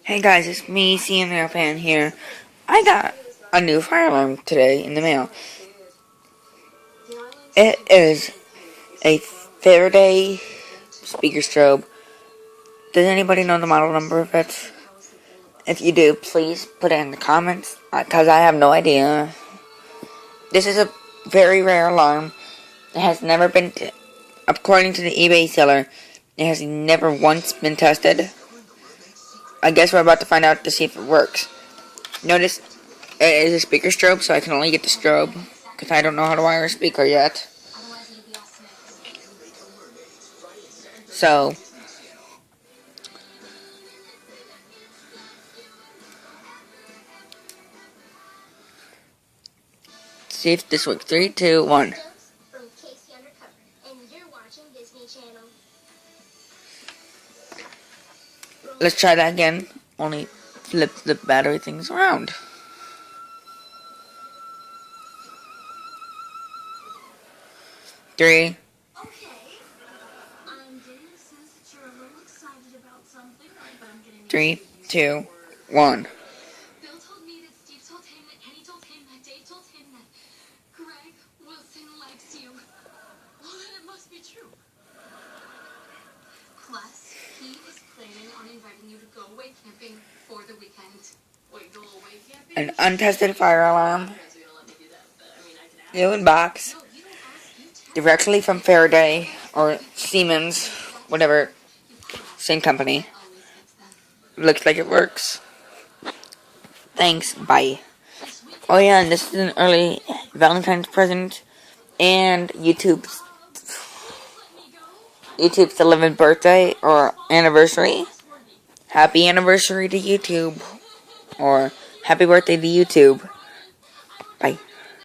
Hey guys, it's me, CML fan here. I got a new fire alarm today in the mail. It is a Faraday speaker strobe. Does anybody know the model number of it? If you do, please put it in the comments, because I have no idea. This is a very rare alarm. It has never been, according to the eBay seller, it has never once been tested. I guess we're about to find out to see if it works. Notice it is a speaker strobe, so I can only get the strobe because I don't know how to wire a speaker yet. So, see if this works. 3, 2, 1. Let's try that again. Only flip the battery things around. Three. Three, two, one. Bill told me that Steve told him that Kenny told him that Dave told him that Greg Wilson likes you. Well, then it must be true. Plus, he is planning on inviting you to go away camping for the weekend. Wait, go away camping? An untested fire alarm. New in box. Directly from Faraday or Siemens, whatever, same company. Looks like it works. Thanks, bye. Oh yeah, and this is an early Valentine's present and YouTube's 11th birthday or anniversary. Happy anniversary to YouTube, or happy birthday to YouTube.